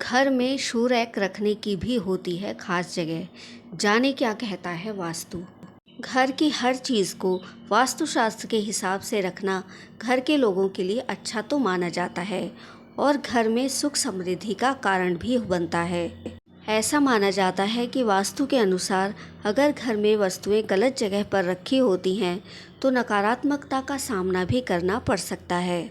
घर में shoe rack रखने की भी होती है खास जगह। जाने क्या कहता है वास्तु। घर की हर चीज़ को वास्तुशास्त्र के हिसाब से रखना घर के लोगों के लिए अच्छा तो माना जाता है और घर में सुख समृद्धि का कारण भी बनता है। ऐसा माना जाता है कि वास्तु के अनुसार अगर घर में वस्तुएं गलत जगह पर रखी होती हैं तो नकारात्मकता का सामना भी करना पड़ सकता है।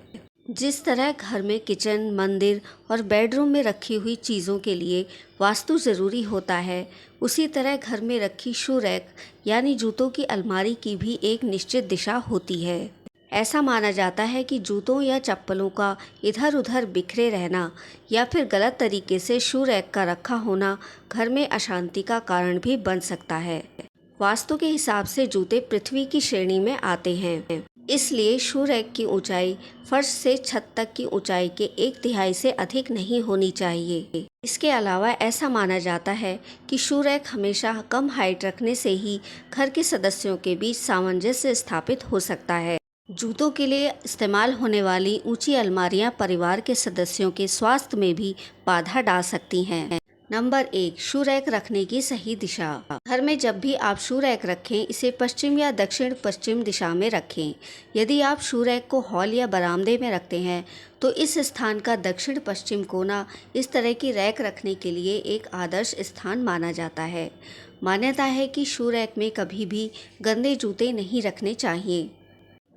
जिस तरह घर में किचन, मंदिर और बेडरूम में रखी हुई चीज़ों के लिए वास्तु ज़रूरी होता है, उसी तरह घर में रखी शू रैक यानी जूतों की अलमारी की भी एक निश्चित दिशा होती है। ऐसा माना जाता है कि जूतों या चप्पलों का इधर उधर बिखरे रहना या फिर गलत तरीके से शू रैक का रखा होना घर में अशांति का कारण भी बन सकता है। वास्तु के हिसाब से जूते पृथ्वी की श्रेणी में आते हैं, इसलिए शू रैक की ऊंचाई फर्श से छत तक की ऊंचाई के 1/3 से अधिक नहीं होनी चाहिए। इसके अलावा ऐसा माना जाता है कि शू रैक हमेशा कम हाइट रखने से ही घर के सदस्यों के बीच सामंजस्य स्थापित हो सकता है। जूतों के लिए इस्तेमाल होने वाली ऊंची अलमारियां परिवार के सदस्यों के स्वास्थ्य में भी बाधा डाल सकती हैं। नंबर 1, शू रैक रखने की सही दिशा। घर में जब भी आप शू रैक रखें, इसे पश्चिम या दक्षिण पश्चिम दिशा में रखें। यदि आप शू रैक को हॉल या बरामदे में रखते हैं तो इस स्थान का दक्षिण पश्चिम कोना इस तरह की रैक रखने के लिए एक आदर्श स्थान माना जाता है। मान्यता है कि शू रैक में कभी भी गंदे जूते नहीं रखने चाहिए,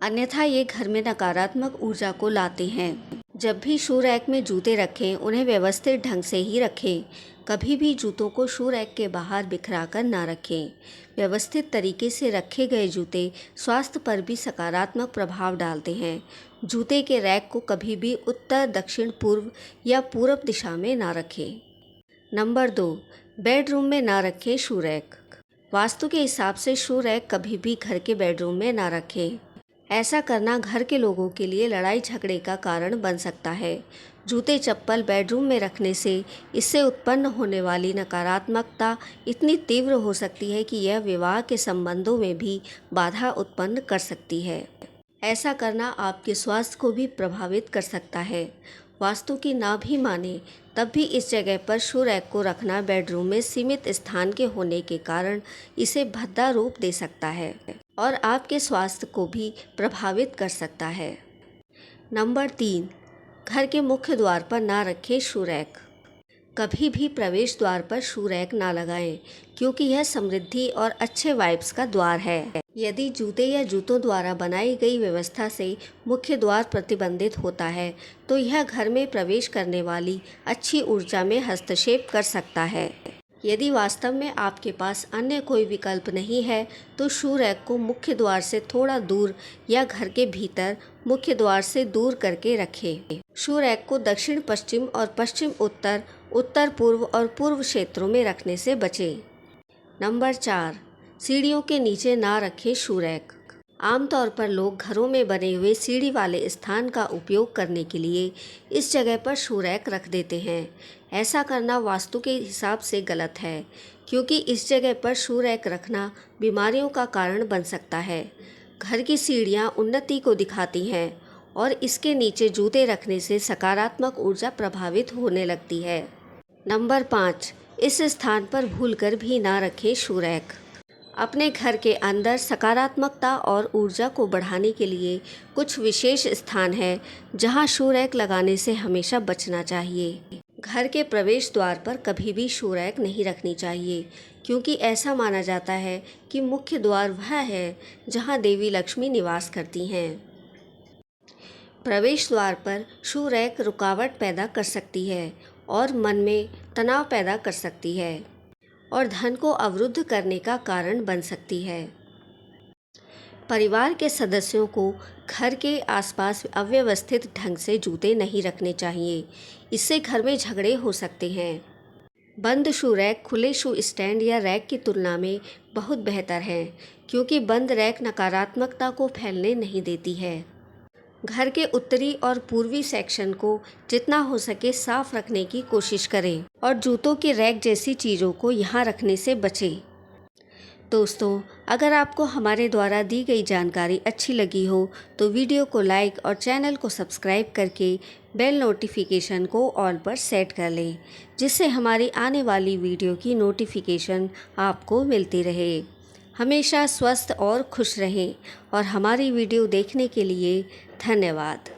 अन्यथा ये घर में नकारात्मक ऊर्जा को लाते हैं। जब भी शू रैक में जूते रखें, उन्हें व्यवस्थित ढंग से ही रखें। कभी भी जूतों को शू रैक के बाहर बिखरा कर ना रखें। व्यवस्थित तरीके से रखे गए जूते स्वास्थ्य पर भी सकारात्मक प्रभाव डालते हैं। जूते के रैक को कभी भी उत्तर, दक्षिण, पूर्व या पूरब दिशा में ना रखें। नंबर 2, बेडरूम में ना रखें शू रैक। वास्तु के हिसाब से शू रैक कभी भी घर के बेडरूम में ना रखें। ऐसा करना घर के लोगों के लिए लड़ाई झगड़े का कारण बन सकता है। जूते चप्पल बेडरूम में रखने से इससे उत्पन्न होने वाली नकारात्मकता इतनी तीव्र हो सकती है कि यह विवाह के संबंधों में भी बाधा उत्पन्न कर सकती है। ऐसा करना आपके स्वास्थ्य को भी प्रभावित कर सकता है। वास्तु की ना भी माने तब भी इस जगह पर शू रैक को रखना बेडरूम में सीमित स्थान के होने के कारण इसे भद्दा रूप दे सकता है और आपके स्वास्थ्य को भी प्रभावित कर सकता है। नंबर 3, घर के मुख्य द्वार पर ना रखें शू रैक। कभी भी प्रवेश द्वार पर शू रैक ना लगाएं, क्योंकि यह समृद्धि और अच्छे वाइब्स का द्वार है। यदि जूते या जूतों द्वारा बनाई गई व्यवस्था से मुख्य द्वार प्रतिबंधित होता है तो यह घर में प्रवेश करने वाली अच्छी ऊर्जा में हस्तक्षेप कर सकता है। यदि वास्तव में आपके पास अन्य कोई विकल्प नहीं है तो शू रैक को मुख्य द्वार से थोड़ा दूर या घर के भीतर मुख्य द्वार से दूर करके रखें। शू रैक को दक्षिण पश्चिम और पश्चिम उत्तर, उत्तर पूर्व और पूर्व क्षेत्रों में रखने से बचें। नंबर 4, सीढ़ियों के नीचे ना रखें शू रैक। आमतौर पर लोग घरों में बने हुए सीढ़ी वाले स्थान का उपयोग करने के लिए इस जगह पर शू रैक रख देते हैं। ऐसा करना वास्तु के हिसाब से गलत है, क्योंकि इस जगह पर शू रैक रखना बीमारियों का कारण बन सकता है। घर की सीढ़ियाँ उन्नति को दिखाती हैं और इसके नीचे जूते रखने से सकारात्मक ऊर्जा प्रभावित होने लगती है। नंबर 5, इस स्थान पर भूलकर भी ना रखें शू रैक। अपने घर के अंदर सकारात्मकता और ऊर्जा को बढ़ाने के लिए कुछ विशेष स्थान है जहां शू रैक लगाने से हमेशा बचना चाहिए। घर के प्रवेश द्वार पर कभी भी शू रैक नहीं रखनी चाहिए, क्योंकि ऐसा माना जाता है कि मुख्य द्वार वह है जहां देवी लक्ष्मी निवास करती हैं। प्रवेश द्वार पर शू रैक रुकावट पैदा कर सकती है और मन में तनाव पैदा कर सकती है और धन को अवरुद्ध करने का कारण बन सकती है। परिवार के सदस्यों को घर के आसपास अव्यवस्थित ढंग से जूते नहीं रखने चाहिए, इससे घर में झगड़े हो सकते हैं। बंद शू रैक खुले शू स्टैंड या रैक की तुलना में बहुत बेहतर है, क्योंकि बंद रैक नकारात्मकता को फैलने नहीं देती है। घर के उत्तरी और पूर्वी सेक्शन को जितना हो सके साफ रखने की कोशिश करें और जूतों के रैक जैसी चीज़ों को यहाँ रखने से बचें। दोस्तों, अगर आपको हमारे द्वारा दी गई जानकारी अच्छी लगी हो तो वीडियो को लाइक और चैनल को सब्सक्राइब करके बेल नोटिफिकेशन को ऑल पर सेट कर लें, जिससे हमारी आने वाली वीडियो की नोटिफिकेशन आपको मिलती रहे। हमेशा स्वस्थ और खुश रहें और हमारी वीडियो देखने के लिए धन्यवाद।